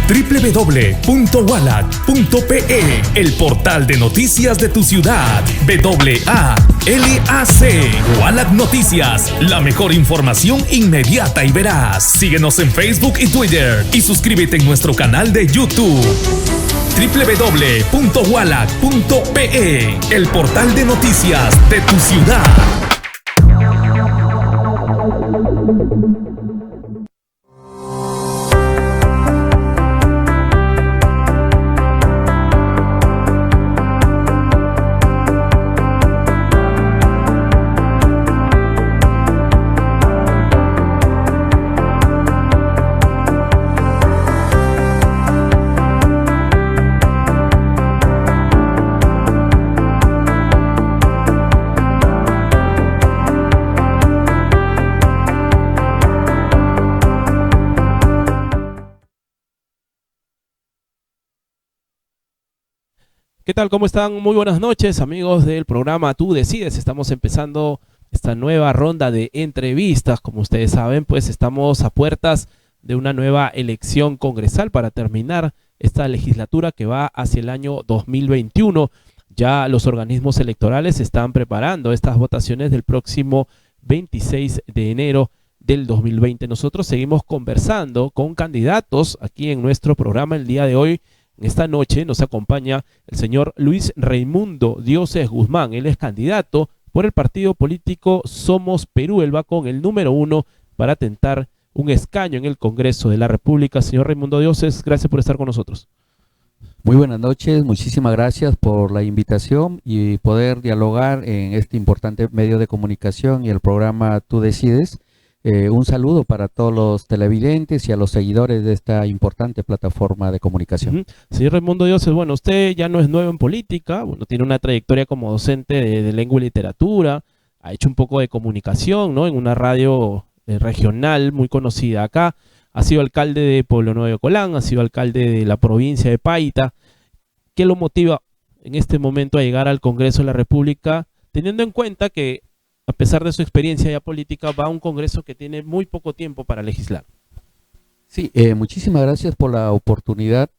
www.walac.pe, el portal de noticias de tu ciudad. WALAC, Walac Noticias, la mejor información inmediata y veraz. Síguenos en Facebook y Twitter y suscríbete en nuestro canal de YouTube. www.walac.pe, el portal de noticias de tu ciudad. ¿Qué tal? ¿Cómo están? Muy buenas noches, amigos del programa Tú Decides. Estamos empezando esta nueva ronda de entrevistas. Como ustedes saben, pues estamos a puertas de una nueva elección congresal para terminar esta legislatura que va hacia el año 2021. Ya los organismos electorales están preparando estas votaciones del próximo 26 de enero del 2020. Nosotros seguimos conversando con candidatos aquí en nuestro programa el día de hoy. Esta noche nos acompaña el señor Luis Raimundo Dioses Guzmán. Él es candidato por el partido político Somos Perú. Él va con el número 1 para tentar un escaño en el Congreso de la República. Señor Raimundo Dioses, gracias por estar con nosotros. Muy buenas noches, muchísimas gracias por la invitación y poder dialogar en este importante medio de comunicación y el programa Tú Decides. Un saludo para todos los televidentes y a los seguidores de esta importante plataforma de comunicación. Señor Raimundo Dioses, bueno, usted ya no es nuevo en política, bueno, tiene una trayectoria como docente de lengua y literatura, ha hecho un poco de comunicación, ¿no? En una radio regional muy conocida acá, ha sido alcalde de Pueblo Nuevo de Colán, ha sido alcalde de la provincia de Paita. ¿Qué lo motiva en este momento a llegar al Congreso de la República, teniendo en cuenta que a pesar de su experiencia ya política, va a un Congreso que tiene muy poco tiempo para legislar? Sí, muchísimas gracias por la oportunidad.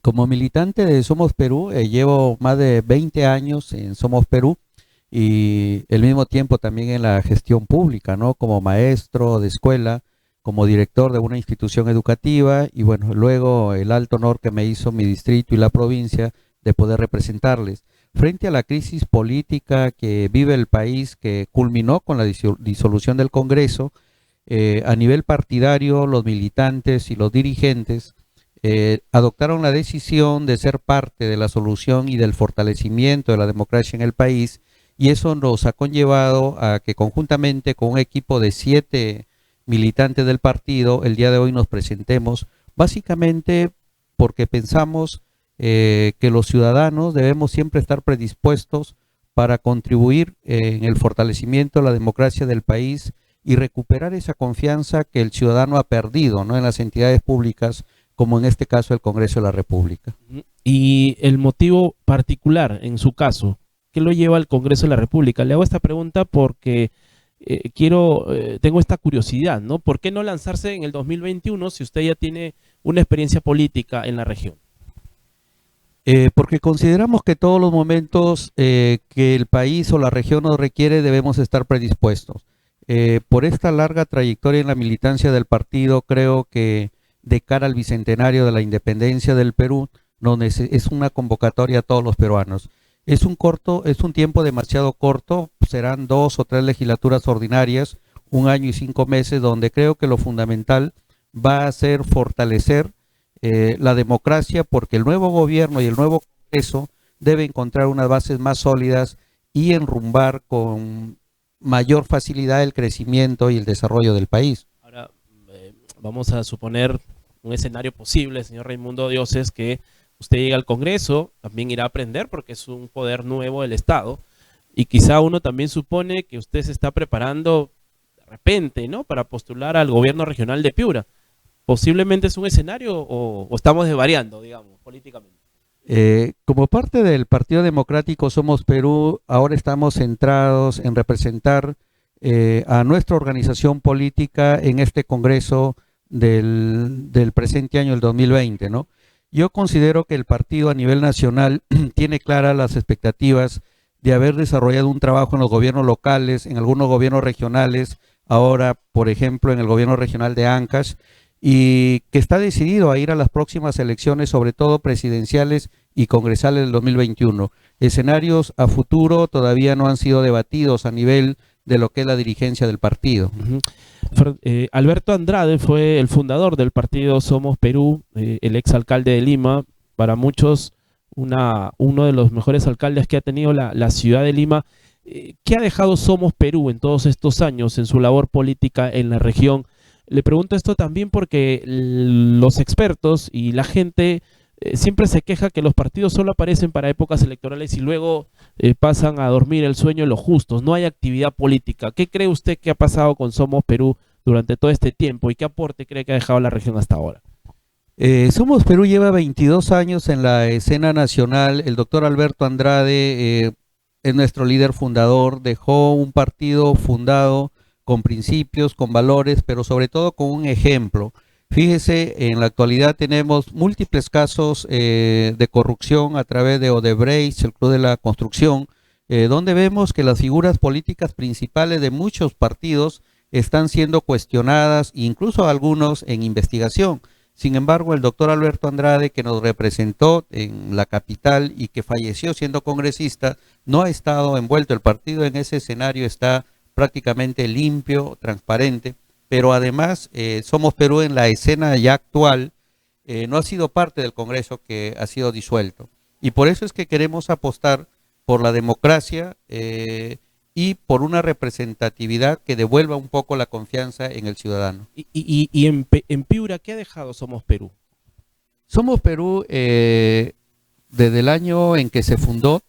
Como militante de Somos Perú, llevo más de 20 años en Somos Perú y al mismo tiempo también en la gestión pública, ¿no? Como maestro de escuela, como director de una institución educativa y bueno, luego el alto honor que me hizo mi distrito y la provincia de poder representarles. Frente a la crisis política que vive el país, que culminó con la disolución del Congreso, a nivel partidario, los militantes y los dirigentes adoptaron la decisión de ser parte de la solución y del fortalecimiento de la democracia en el país, y eso nos ha conllevado a que conjuntamente con un equipo de 7 militantes del partido, el día de hoy nos presentemos, básicamente porque pensamos que los ciudadanos debemos siempre estar predispuestos para contribuir en el fortalecimiento de la democracia del país y recuperar esa confianza que el ciudadano ha perdido, ¿no? En las entidades públicas, como en este caso el Congreso de la República. Y el motivo particular, en su caso, ¿qué lo lleva al Congreso de la República? Le hago esta pregunta porque tengo esta curiosidad, ¿no? ¿Por qué no lanzarse en el 2021 si usted ya tiene una experiencia política en la región? Porque consideramos que todos los momentos que el país o la región nos requiere debemos estar predispuestos. Por esta larga trayectoria en la militancia del partido, creo que de cara al bicentenario de la independencia del Perú, es una convocatoria a todos los peruanos. Es un tiempo demasiado corto, serán 2 o 3 legislaturas ordinarias, 1 año y 5 meses, donde creo que lo fundamental va a ser fortalecer la democracia, porque el nuevo gobierno y el nuevo Congreso debe encontrar unas bases más sólidas y enrumbar con mayor facilidad el crecimiento y el desarrollo del país. Ahora, vamos a suponer un escenario posible, señor Raimundo Dioses, que usted llegue al Congreso, también irá a aprender porque es un poder nuevo del Estado, y quizá uno también supone que usted se está preparando de repente, ¿no?, para postular al gobierno regional de Piura. ¿Posiblemente es un escenario o estamos desvariando, digamos, políticamente? Como parte del Partido Democrático Somos Perú, ahora estamos centrados en representar a nuestra organización política en este Congreso del presente año, el 2020, ¿no? Yo considero que el partido a nivel nacional tiene claras las expectativas de haber desarrollado un trabajo en los gobiernos locales, en algunos gobiernos regionales, ahora, por ejemplo, en el gobierno regional de Ancash, y que está decidido a ir a las próximas elecciones, sobre todo presidenciales y congresales del 2021. Escenarios a futuro todavía no han sido debatidos a nivel de lo que es la dirigencia del partido. Alberto Andrade fue el fundador del partido Somos Perú, el exalcalde de Lima, para muchos uno de los mejores alcaldes que ha tenido la ciudad de Lima. ¿Qué ha dejado Somos Perú en todos estos años en su labor política en la región? Le pregunto esto también porque los expertos y la gente siempre se queja que los partidos solo aparecen para épocas electorales y luego pasan a dormir el sueño de los justos. No hay actividad política. ¿Qué cree usted que ha pasado con Somos Perú durante todo este tiempo y qué aporte cree que ha dejado la región hasta ahora? Somos Perú lleva 22 años en la escena nacional. El doctor Alberto Andrade es nuestro líder fundador. Dejó un partido fundado con principios, con valores, pero sobre todo con un ejemplo. Fíjese, en la actualidad tenemos múltiples casos de corrupción a través de Odebrecht, el Club de la Construcción, donde vemos que las figuras políticas principales de muchos partidos están siendo cuestionadas, incluso algunos en investigación. Sin embargo, el doctor Alberto Andrade, que nos representó en la capital y que falleció siendo congresista, no ha estado envuelto. El partido en ese escenario está prácticamente limpio, transparente, pero además Somos Perú en la escena ya actual no ha sido parte del Congreso que ha sido disuelto. Y por eso es que queremos apostar por la democracia y por una representatividad que devuelva un poco la confianza en el ciudadano. Y en Piura, ¿qué ha dejado Somos Perú? Somos Perú, desde el año en que se fundó,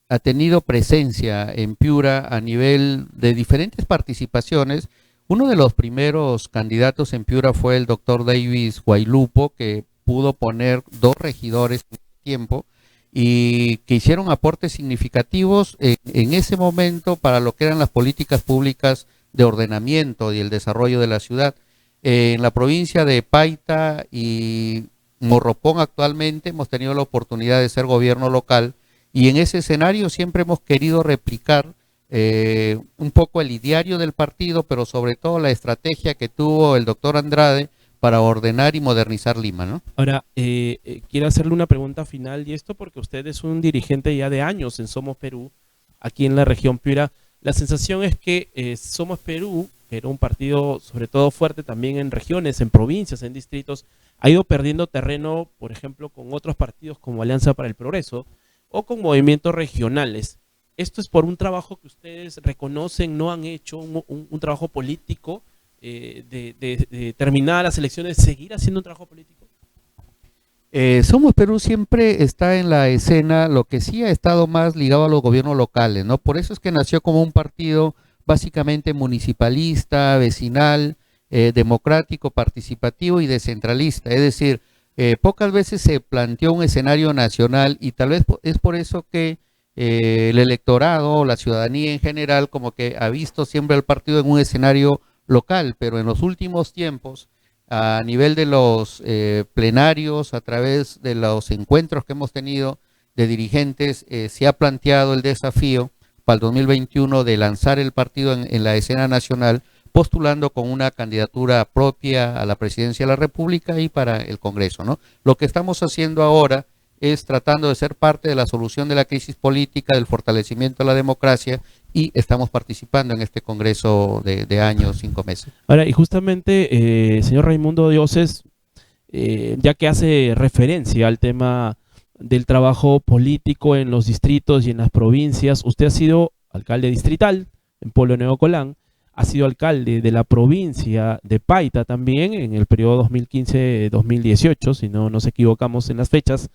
ha tenido presencia en Piura a nivel de diferentes participaciones. Uno de los primeros candidatos en Piura fue el doctor Davis Guaylupo, que pudo poner 2 regidores en tiempo y que hicieron aportes significativos en ese momento para lo que eran las políticas públicas de ordenamiento y el desarrollo de la ciudad. En la provincia de Paita y Morropón actualmente hemos tenido la oportunidad de ser gobierno local y en ese escenario siempre hemos querido replicar un poco el ideario del partido, pero sobre todo la estrategia que tuvo el doctor Andrade para ordenar y modernizar Lima, ¿no? Ahora, quiero hacerle una pregunta final, y esto porque usted es un dirigente ya de años en Somos Perú, aquí en la región Piura. La sensación es que Somos Perú, que era un partido sobre todo fuerte también en regiones, en provincias, en distritos, ha ido perdiendo terreno, por ejemplo, con otros partidos como Alianza para el Progreso o con movimientos regionales. ¿Esto es por un trabajo que ustedes reconocen no han hecho, un trabajo político de terminar las elecciones, seguir haciendo un trabajo político? Somos Perú siempre está en la escena, lo que sí ha estado más ligado a los gobiernos locales, ¿no? Por eso es que nació como un partido básicamente municipalista, vecinal, democrático, participativo y descentralista. Es decir, pocas veces se planteó un escenario nacional y tal vez es por eso que el electorado, la ciudadanía en general, como que ha visto siempre al partido en un escenario local, pero en los últimos tiempos, a nivel de los plenarios, a través de los encuentros que hemos tenido de dirigentes, se ha planteado el desafío para el 2021 de lanzar el partido en la escena nacional, postulando con una candidatura propia a la presidencia de la República y para el Congreso, ¿no? Lo que estamos haciendo ahora es tratando de ser parte de la solución de la crisis política, del fortalecimiento de la democracia, y estamos participando en este Congreso de años, 5 meses. Ahora, y justamente, señor Raimundo Dioses, ya que hace referencia al tema del trabajo político en los distritos y en las provincias, usted ha sido alcalde distrital en Pueblo Nuevo Colán, ha sido alcalde de la provincia de Paita también en el periodo 2015-2018, si no nos equivocamos en las fechas.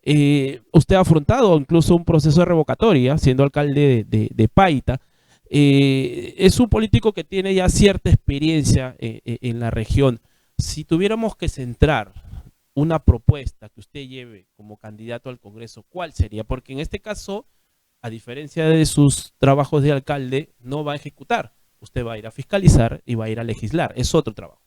Usted ha afrontado incluso un proceso de revocatoria siendo alcalde de Paita. Es un político que tiene ya cierta experiencia en la región. Si tuviéramos que centrar una propuesta que usted lleve como candidato al Congreso, ¿cuál sería? Porque en este caso, a diferencia de sus trabajos de alcalde, no va a ejecutar. Usted va a ir a fiscalizar y va a ir a legislar. Es otro trabajo.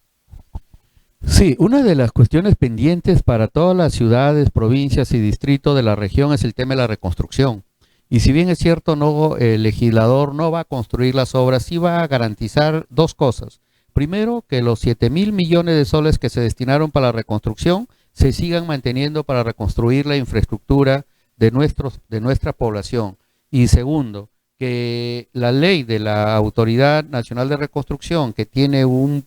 Sí, una de las cuestiones pendientes para todas las ciudades, provincias y distritos de la región es el tema de la reconstrucción. Y si bien es cierto, no, el legislador no va a construir las obras, sí va a garantizar dos cosas. Primero, que los 7.000 millones de soles que se destinaron para la reconstrucción se sigan manteniendo para reconstruir la infraestructura de nuestra población. Y segundo, que la ley de la Autoridad Nacional de Reconstrucción, que tiene un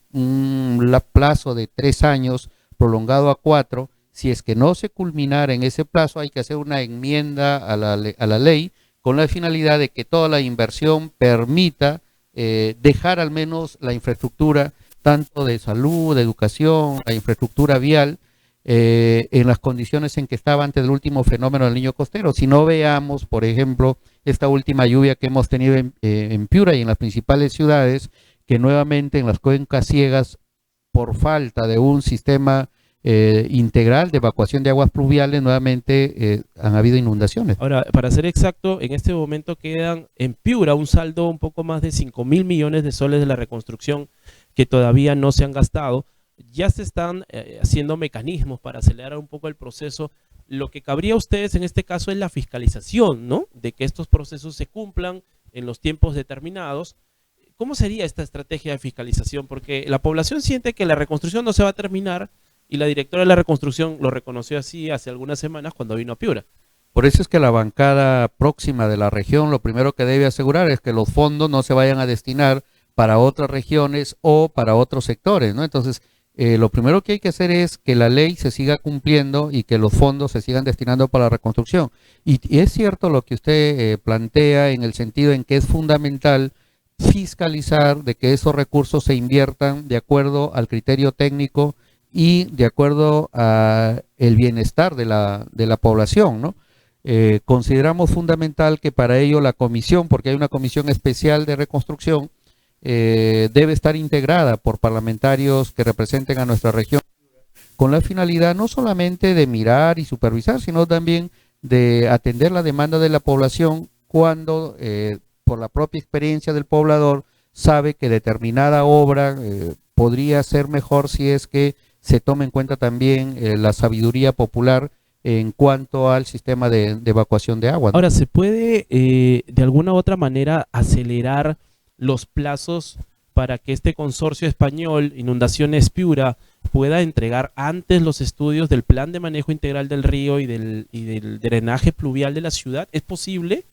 plazo de 3 años prolongado a 4, si es que no se culminara en ese plazo, hay que hacer una enmienda a la ley con la finalidad de que toda la inversión permita dejar al menos la infraestructura, tanto de salud, de educación, la infraestructura vial, en las condiciones en que estaba antes del último fenómeno del Niño Costero. Si no veamos, por ejemplo, esta última lluvia que hemos tenido en Piura y en las principales ciudades, que nuevamente en las cuencas ciegas, por falta de un sistema integral de evacuación de aguas pluviales, nuevamente han habido inundaciones. Ahora, para ser exacto, en este momento quedan en Piura un saldo un poco más de 5.000 millones de soles de la reconstrucción que todavía no se han gastado. Ya se están haciendo mecanismos para acelerar un poco el proceso. Lo que cabría a ustedes en este caso es la fiscalización, ¿no? De que estos procesos se cumplan en los tiempos determinados. ¿Cómo sería esta estrategia de fiscalización? Porque la población siente que la reconstrucción no se va a terminar y la directora de la reconstrucción lo reconoció así hace algunas semanas cuando vino a Piura. Por eso es que la bancada próxima de la región lo primero que debe asegurar es que los fondos no se vayan a destinar para otras regiones o para otros sectores, ¿no? Entonces, lo primero que hay que hacer es que la ley se siga cumpliendo y que los fondos se sigan destinando para la reconstrucción. Y es cierto lo que usted plantea en el sentido en que es fundamental fiscalizar de que esos recursos se inviertan de acuerdo al criterio técnico y de acuerdo a el bienestar de la población, ¿no? Consideramos fundamental que para ello la comisión, porque hay una comisión especial de reconstrucción, debe estar integrada por parlamentarios que representen a nuestra región, con la finalidad no solamente de mirar y supervisar, sino también de atender la demanda de la población cuando, por la propia experiencia del poblador, sabe que determinada obra podría ser mejor si es que se tome en cuenta también la sabiduría popular en cuanto al sistema de evacuación de agua, ¿no? Ahora, ¿se puede de alguna u otra manera acelerar los plazos para que este consorcio español, Inundaciones Piura, pueda entregar antes los estudios del plan de manejo integral del río y del drenaje pluvial de la ciudad? ¿Es posible?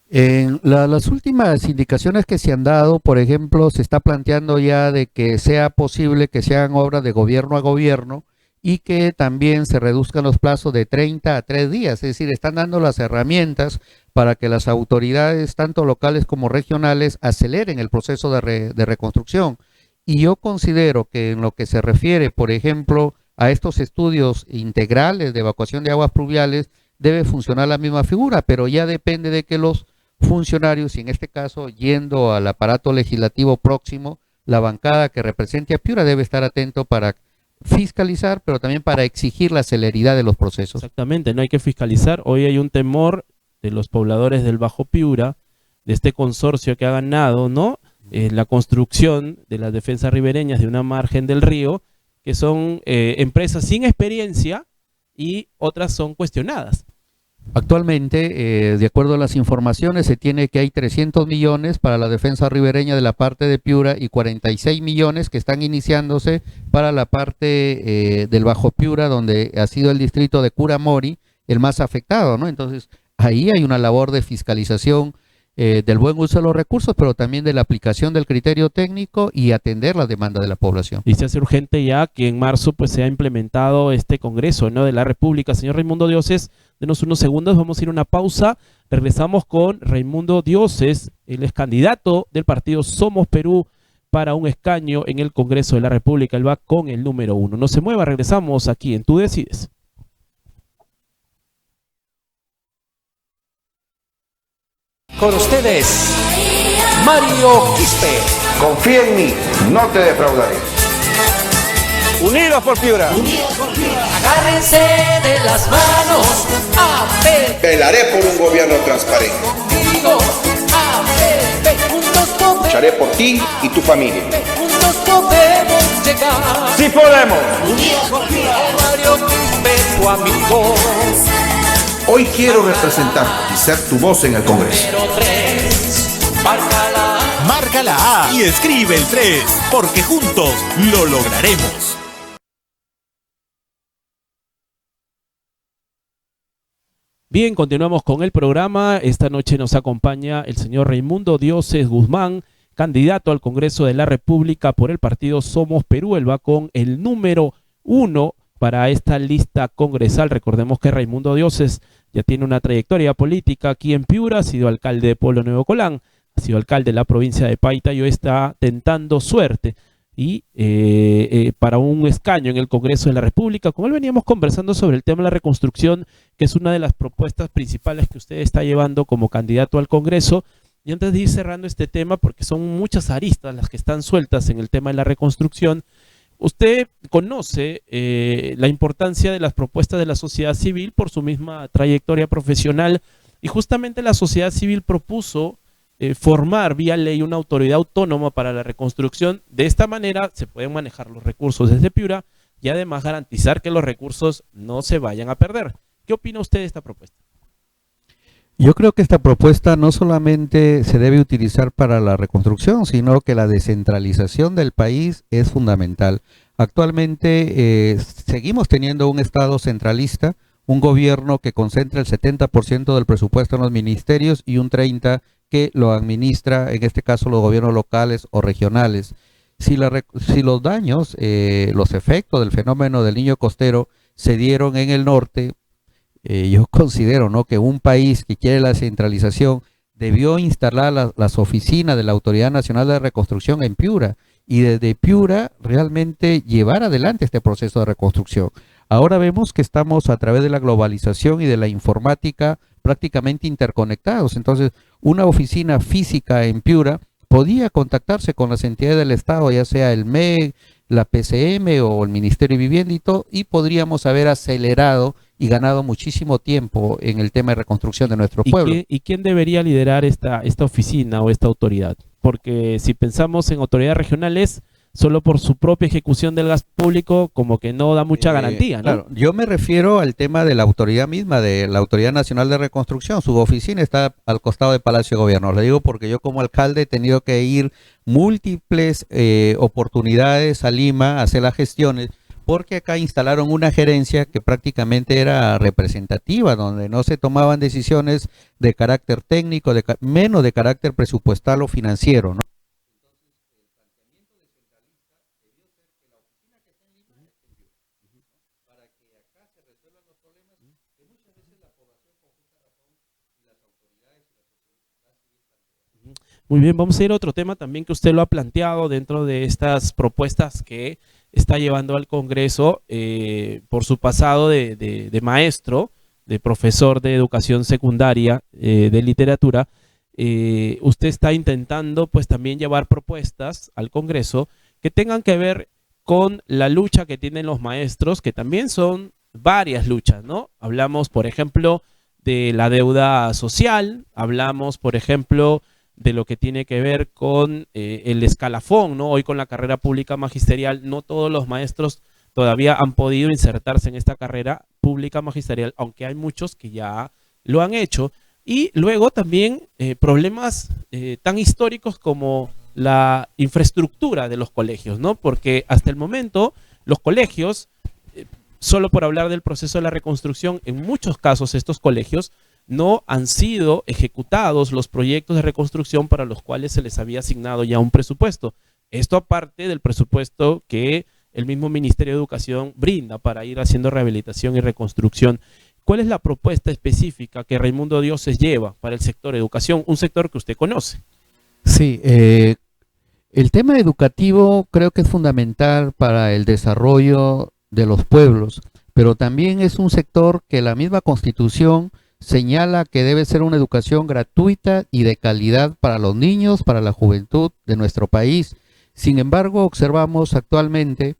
En las últimas indicaciones que se han dado, por ejemplo, se está planteando ya de que sea posible que se hagan obras de gobierno a gobierno y que también se reduzcan los plazos de 30 a 3 días, es decir, están dando las herramientas para que las autoridades, tanto locales como regionales, aceleren el proceso de reconstrucción. Y yo considero que en lo que se refiere, por ejemplo, a estos estudios integrales de evacuación de aguas pluviales, debe funcionar la misma figura, pero ya depende de que los funcionarios, y en este caso, yendo al aparato legislativo próximo, la bancada que represente a Piura debe estar atento para fiscalizar, pero también para exigir la celeridad de los procesos. Exactamente, no hay que fiscalizar. Hoy hay un temor de los pobladores del Bajo Piura, de este consorcio que ha ganado, ¿no? La construcción de las defensas ribereñas de una margen del río, que son empresas sin experiencia y otras son cuestionadas. Actualmente, de acuerdo a las informaciones, se tiene que hay 300 millones para la defensa ribereña de la parte de Piura y 46 millones que están iniciándose para la parte del Bajo Piura, donde ha sido el distrito de Curamori el más afectado, ¿no? Entonces, ahí hay una labor de fiscalización del buen uso de los recursos, pero también de la aplicación del criterio técnico y atender la demanda de la población. Y se hace urgente ya que en marzo pues se ha implementado este Congreso, ¿no?, de la República. Señor Raimundo Dioses, denos unos segundos, vamos a ir a una pausa. Regresamos con Raimundo Dioses, él es candidato del partido Somos Perú para un escaño en el Congreso de la República. Él va con el número 1. No se mueva, regresamos aquí en Tú Decides. Con ustedes, Mario Quispe. Confía en mí, no te defraudaré. Unidos por Piura. Unidos por Piura. Agárrense de las manos. Velaré por un gobierno transparente. Conmigo, APP. Lucharé por ti y tu familia. Juntos podemos llegar. ¡Sí podemos! Unidos por ti, Mario Quispe, tu amigo. Hoy quiero representarte y ser tu voz en el Congreso. Número 3, márcala. Marca la A y escribe el 3, porque juntos lo lograremos. Bien, continuamos con el programa. Esta noche nos acompaña el señor Raimundo Dioses Guzmán, candidato al Congreso de la República por el partido Somos Perú. Él va con el número 1 para esta lista congresal. Recordemos que Raimundo Dioses ya tiene una trayectoria política aquí en Piura, ha sido alcalde de Pueblo Nuevo Colán, ha sido alcalde de la provincia de Paita y hoy está tentando suerte y para un escaño en el Congreso de la República. Con él veníamos conversando sobre el tema de la reconstrucción, que es una de las propuestas principales que usted está llevando como candidato al Congreso. Y antes de ir cerrando este tema, porque son muchas aristas las que están sueltas en el tema de la reconstrucción, usted conoce la importancia de las propuestas de la sociedad civil por su misma trayectoria profesional, y justamente la sociedad civil propuso formar vía ley una autoridad autónoma para la reconstrucción. De esta manera se pueden manejar los recursos desde Piura y además garantizar que los recursos no se vayan a perder. ¿Qué opina usted de esta propuesta? Yo creo que esta propuesta no solamente se debe utilizar para la reconstrucción, sino que la descentralización del país es fundamental. Actualmente seguimos teniendo un Estado centralista, un gobierno que concentra el 70% del presupuesto en los ministerios y un 30% que lo administra, en este caso, los gobiernos locales o regionales. Si los daños, los efectos del fenómeno del Niño Costero se dieron en el norte, yo considero, ¿no?, que un país que quiere la centralización debió instalar las oficinas de la Autoridad Nacional de Reconstrucción en Piura y desde Piura realmente llevar adelante este proceso de reconstrucción. Ahora vemos que estamos a través de la globalización y de la informática prácticamente interconectados. Entonces, una oficina física en Piura podía contactarse con las entidades del Estado, ya sea el MEG, la PCM o el Ministerio de Vivienda y todo, y podríamos haber acelerado y ganado muchísimo tiempo en el tema de reconstrucción de nuestro pueblo. ¿Y quién debería liderar esta oficina o esta autoridad? Porque si pensamos en autoridades regionales, solo por su propia ejecución del gasto público, como que no da mucha garantía, ¿no? Claro, yo me refiero al tema de la autoridad misma, de la Autoridad Nacional de Reconstrucción. Su oficina está al costado del Palacio de Gobierno. Le digo porque yo como alcalde he tenido que ir múltiples oportunidades a Lima a hacer las gestiones, porque acá instalaron una gerencia que prácticamente era representativa, donde no se tomaban decisiones de carácter técnico, menos de carácter presupuestal o financiero, ¿no? Muy bien, vamos a ir a otro tema también que usted lo ha planteado dentro de estas propuestas que está llevando al Congreso por su pasado de maestro, de profesor de educación secundaria, de literatura. Usted está intentando pues también llevar propuestas al Congreso que tengan que ver con la lucha que tienen los maestros, que también son varias luchas, ¿no? Hablamos, por ejemplo, de la deuda social, hablamos, por ejemplo, de lo que tiene que ver con el escalafón, ¿no? Hoy con la carrera pública magisterial, no todos los maestros todavía han podido insertarse en esta carrera pública magisterial, aunque hay muchos que ya lo han hecho. Y luego también problemas tan históricos como la infraestructura de los colegios, ¿no? Porque hasta el momento los colegios, solo por hablar del proceso de la reconstrucción, en muchos casos estos colegios no han sido ejecutados los proyectos de reconstrucción para los cuales se les había asignado ya un presupuesto. Esto aparte del presupuesto que el mismo Ministerio de Educación brinda para ir haciendo rehabilitación y reconstrucción. ¿Cuál es la propuesta específica que Raimundo Dioses lleva para el sector educación, un sector que usted conoce? Sí, el tema educativo creo que es fundamental para el desarrollo de los pueblos, pero también es un sector que la misma Constitución señala que debe ser una educación gratuita y de calidad para los niños, para la juventud de nuestro país. Sin embargo, observamos actualmente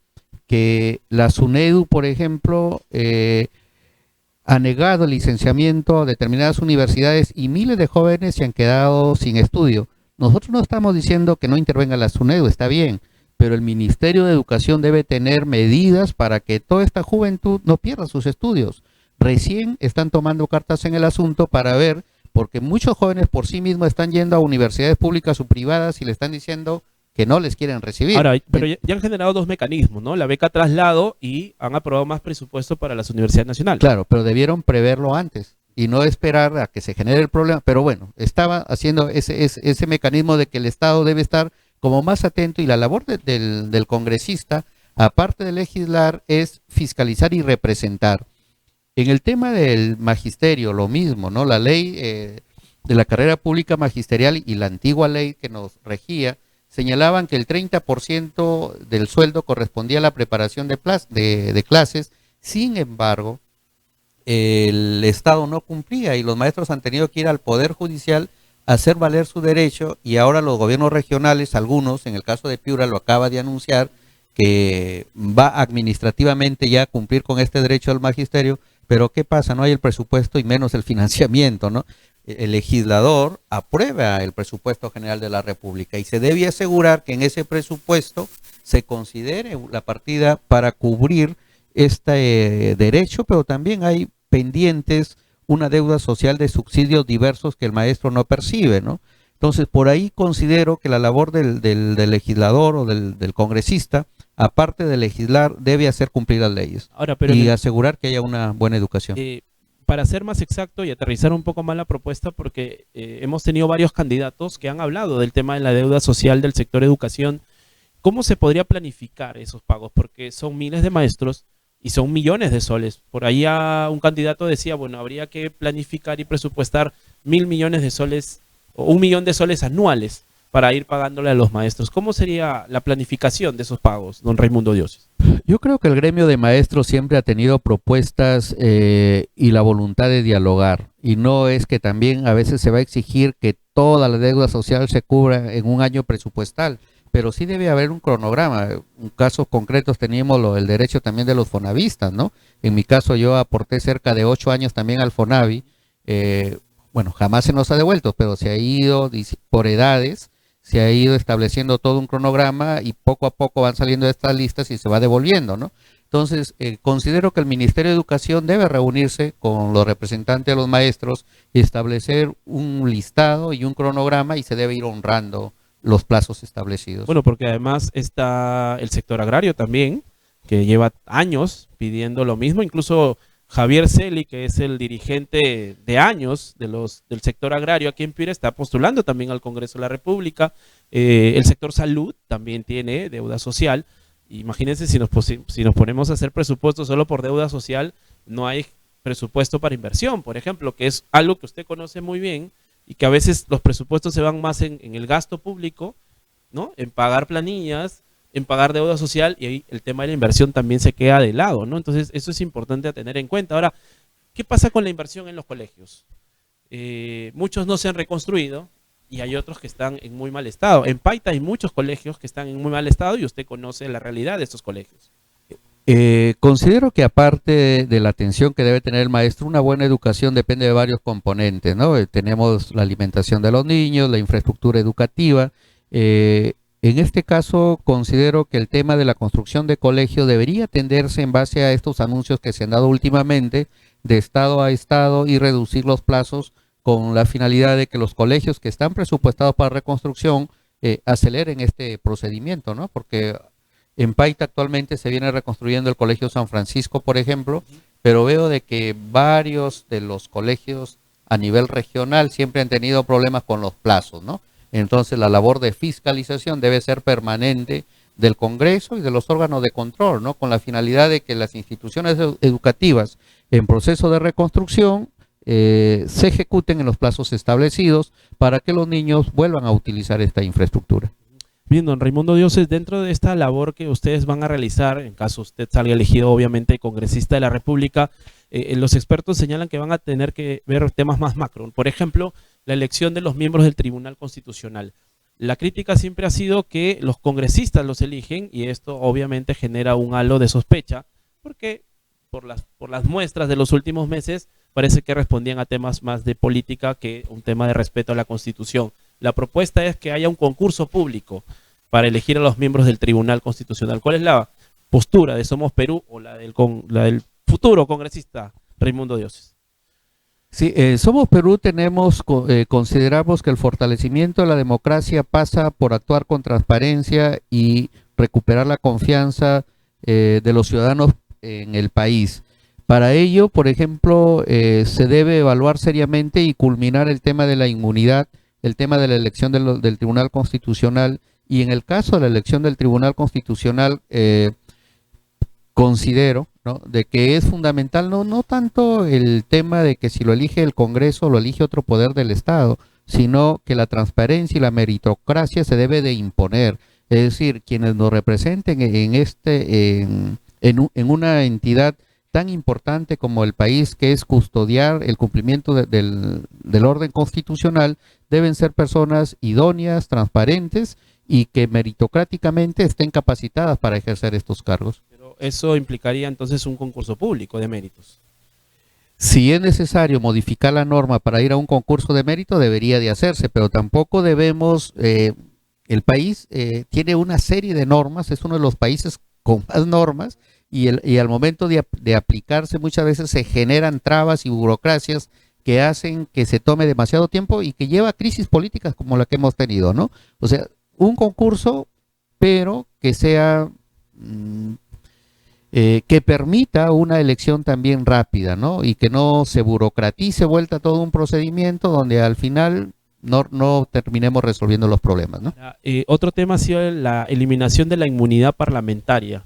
que la SUNEDU, por ejemplo, ha negado el licenciamiento a determinadas universidades y miles de jóvenes se han quedado sin estudio. nosotros no estamos diciendo que no intervenga la SUNEDU, está bien, pero el Ministerio de Educación debe tener medidas para que toda esta juventud no pierda sus estudios. Recién están tomando cartas en el asunto para ver, porque muchos jóvenes por sí mismos están yendo a universidades públicas o privadas y le están diciendo que no les quieren recibir. Ahora, pero ya han generado dos mecanismos, ¿no? La beca traslado y han aprobado más presupuesto para las universidades nacionales. Claro, pero debieron preverlo antes y no esperar a que se genere el problema. Pero bueno, estaba haciendo ese mecanismo de que el Estado debe estar como más atento, y la labor del congresista, aparte de legislar, es fiscalizar y representar. En el tema del magisterio, lo mismo, ¿no? La ley de la carrera pública magisterial y la antigua ley que nos regía señalaban que el 30% del sueldo correspondía a la preparación de clases. Sin embargo, el Estado no cumplía y los maestros han tenido que ir al Poder Judicial a hacer valer su derecho, y ahora los gobiernos regionales, algunos, en el caso de Piura lo acaba de anunciar, que va administrativamente ya a cumplir con este derecho al magisterio, pero ¿qué pasa? No hay el presupuesto y menos el financiamiento, ¿no? El legislador aprueba el presupuesto general de la República y se debe asegurar que en ese presupuesto se considere la partida para cubrir este derecho, pero también hay pendientes una deuda social de subsidios diversos que el maestro no percibe, ¿no? Entonces, por ahí considero que la labor del legislador o del congresista, aparte de legislar, debe hacer cumplir las leyes. Ahora, pero y asegurar que haya una buena educación. Para ser más exacto y aterrizar un poco más la propuesta, porque hemos tenido varios candidatos que han hablado del tema de la deuda social del sector educación, ¿cómo se podría planificar esos pagos? Porque son miles de maestros y son millones de soles. Por ahí un candidato decía, bueno, habría que planificar y presupuestar 1.000 millones de soles o 1 millón de soles anuales para ir pagándole a los maestros. ¿Cómo sería la planificación de esos pagos, don Raimundo Dioses? Yo creo que el gremio de maestros siempre ha tenido propuestas y la voluntad de dialogar, y no es que también a veces se va a exigir que toda la deuda social se cubra en un año presupuestal, pero sí debe haber un cronograma. En casos concretos teníamos el derecho también de los fonavistas, ¿no? En mi caso yo aporté cerca de 8 años también al Fonavi, bueno, jamás se nos ha devuelto, pero se ha ido por edades, se ha ido estableciendo todo un cronograma y poco a poco van saliendo estas listas y se va devolviendo, ¿no? Entonces, considero que el Ministerio de Educación debe reunirse con los representantes de los maestros y establecer un listado y un cronograma, y se debe ir honrando los plazos establecidos. Bueno, porque además está el sector agrario también, que lleva años pidiendo lo mismo. Incluso Javier Celi, que es el dirigente de años del sector agrario aquí en Piura, está postulando también al Congreso de la República. El sector salud también tiene deuda social. Imagínense si nos ponemos a hacer presupuesto solo por deuda social, no hay presupuesto para inversión, por ejemplo, que es algo que usted conoce muy bien, y que a veces los presupuestos se van más en el gasto público, ¿no? En pagar planillas, en pagar deuda social, y ahí el tema de la inversión también se queda de lado, ¿no? Entonces, eso es importante a tener en cuenta. Ahora, ¿qué pasa con la inversión en los colegios? Muchos no se han reconstruido y hay otros que están en muy mal estado. En Paita hay muchos colegios que están en muy mal estado y usted conoce la realidad de estos colegios. Considero que aparte de la atención que debe tener el maestro, una buena educación depende de varios componentes, ¿no? Tenemos la alimentación de los niños, la infraestructura educativa. En este caso, considero que el tema de la construcción de colegios debería atenderse en base a estos anuncios que se han dado últimamente, de estado a estado, y reducir los plazos con la finalidad de que los colegios que están presupuestados para reconstrucción aceleren este procedimiento, ¿no? Porque en Paita actualmente se viene reconstruyendo el Colegio San Francisco, por ejemplo, pero veo de que varios de los colegios a nivel regional siempre han tenido problemas con los plazos, ¿no? Entonces la labor de fiscalización debe ser permanente del Congreso y de los órganos de control, ¿no? Con la finalidad de que las instituciones educativas en proceso de reconstrucción se ejecuten en los plazos establecidos para que los niños vuelvan a utilizar esta infraestructura. Bien, don Raimundo Dioses, dentro de esta labor que ustedes van a realizar, en caso usted salga elegido obviamente congresista de la República, los expertos señalan que van a tener que ver temas más macro. Por ejemplo, la elección de los miembros del Tribunal Constitucional. La crítica siempre ha sido que los congresistas los eligen, y esto obviamente genera un halo de sospecha, porque por las muestras de los últimos meses parece que respondían a temas más de política que un tema de respeto a la Constitución. La propuesta es que haya un concurso público para elegir a los miembros del Tribunal Constitucional. ¿Cuál es la postura de Somos Perú o la del futuro congresista Raimundo Dioses? Sí, Somos Perú consideramos que el fortalecimiento de la democracia pasa por actuar con transparencia y recuperar la confianza de los ciudadanos en el país. Para ello, por ejemplo, se debe evaluar seriamente y culminar el tema de la inmunidad, el tema de la elección del Tribunal Constitucional, y en el caso de la elección del Tribunal Constitucional, considero, ¿no?, de que es fundamental no tanto el tema de que si lo elige el Congreso o lo elige otro poder del Estado, sino que la transparencia y la meritocracia se debe de imponer. Es decir, quienes nos representen en una entidad tan importante como el país, que es custodiar el cumplimiento del orden constitucional, deben ser personas idóneas, transparentes y que meritocráticamente estén capacitadas para ejercer estos cargos. Pero eso implicaría entonces un concurso público de méritos. Si es necesario modificar la norma para ir a un concurso de mérito, debería de hacerse, pero tampoco debemos... el país tiene una serie de normas, es uno de los países con más normas, y al momento de aplicarse muchas veces se generan trabas y burocracias que hacen que se tome demasiado tiempo y que lleva a crisis políticas como la que hemos tenido, ¿no? O sea, un concurso, pero que sea... que permita una elección también rápida, ¿no? Y que no se burocratice vuelta todo un procedimiento donde al final no terminemos resolviendo los problemas, ¿no? Otro tema ha sido la eliminación de la inmunidad parlamentaria.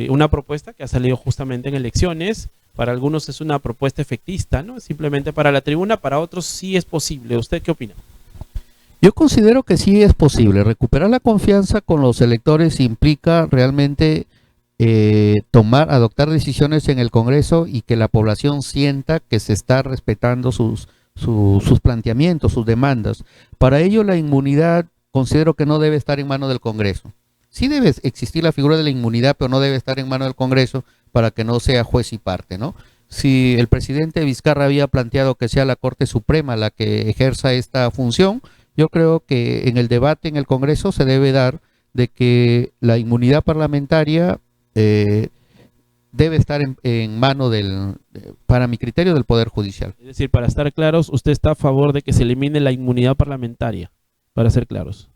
Una propuesta que ha salido justamente en elecciones. Para algunos es una propuesta efectista, ¿no? Simplemente para la tribuna, para otros sí es posible. ¿Usted qué opina? Yo considero que sí es posible. Recuperar la confianza con los electores implica realmente adoptar decisiones en el Congreso y que la población sienta que se está respetando sus planteamientos, sus demandas. Para ello, la inmunidad considero que no debe estar en manos del Congreso. Sí debe existir la figura de la inmunidad, pero no debe estar en manos del Congreso para que no sea juez y parte, ¿no? Si el presidente Vizcarra había planteado que sea la Corte Suprema la que ejerza esta función, yo creo que en el debate en el Congreso se debe dar de que la inmunidad parlamentaria debe estar en mano para mi criterio, del Poder Judicial. Es decir, para estar claros, usted está a favor de que se elimine la inmunidad parlamentaria, para ser claros.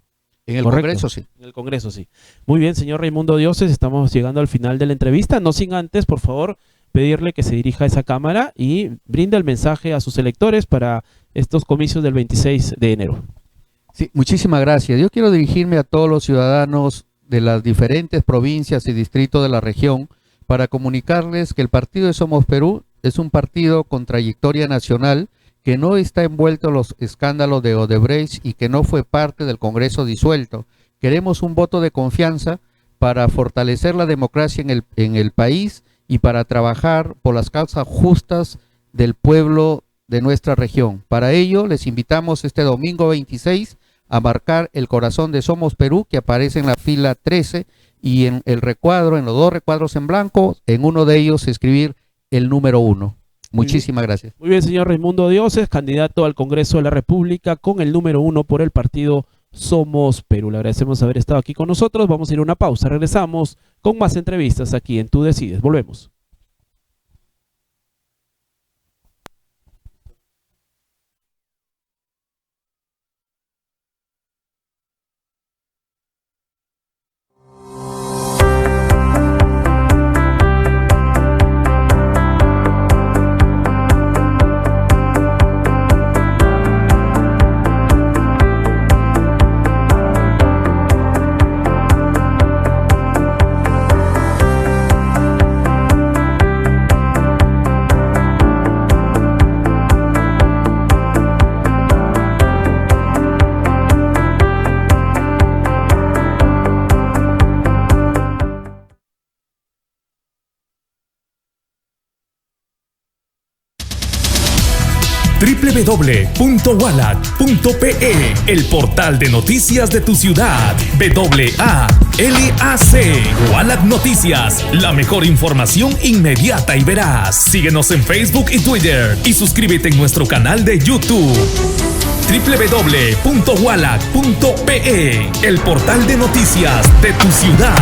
En el Correcto. Congreso sí. En el Congreso sí. Muy bien, señor Raimundo Dioses, estamos llegando al final de la entrevista, no sin antes, por favor, pedirle que se dirija a esa cámara y brinde el mensaje a sus electores para estos comicios del 26 de enero. Sí, muchísimas gracias. Yo quiero dirigirme a todos los ciudadanos de las diferentes provincias y distritos de la región para comunicarles que el partido de Somos Perú es un partido con trayectoria nacional, que no está envuelto en los escándalos de Odebrecht y que no fue parte del Congreso disuelto. Queremos un voto de confianza para fortalecer la democracia en el país y para trabajar por las causas justas del pueblo de nuestra región. Para ello, les invitamos este domingo 26 a marcar el corazón de Somos Perú, que aparece en la fila 13, y en el recuadro, en los dos recuadros en blanco, en uno de ellos escribir el número 1. Muchísimas gracias. Muy bien, señor Raimundo Dioses, candidato al Congreso de la República con el número 1 por el partido Somos Perú. Le agradecemos haber estado aquí con nosotros. Vamos a ir a una pausa. Regresamos con más entrevistas aquí en Tú Decides. Volvemos. www.walat.pe, el portal de noticias de tu ciudad. WALAC, Walat Noticias, la mejor información inmediata y veraz. Síguenos en Facebook y Twitter y suscríbete en nuestro canal de YouTube. www.walac.pe, el portal de noticias de tu ciudad.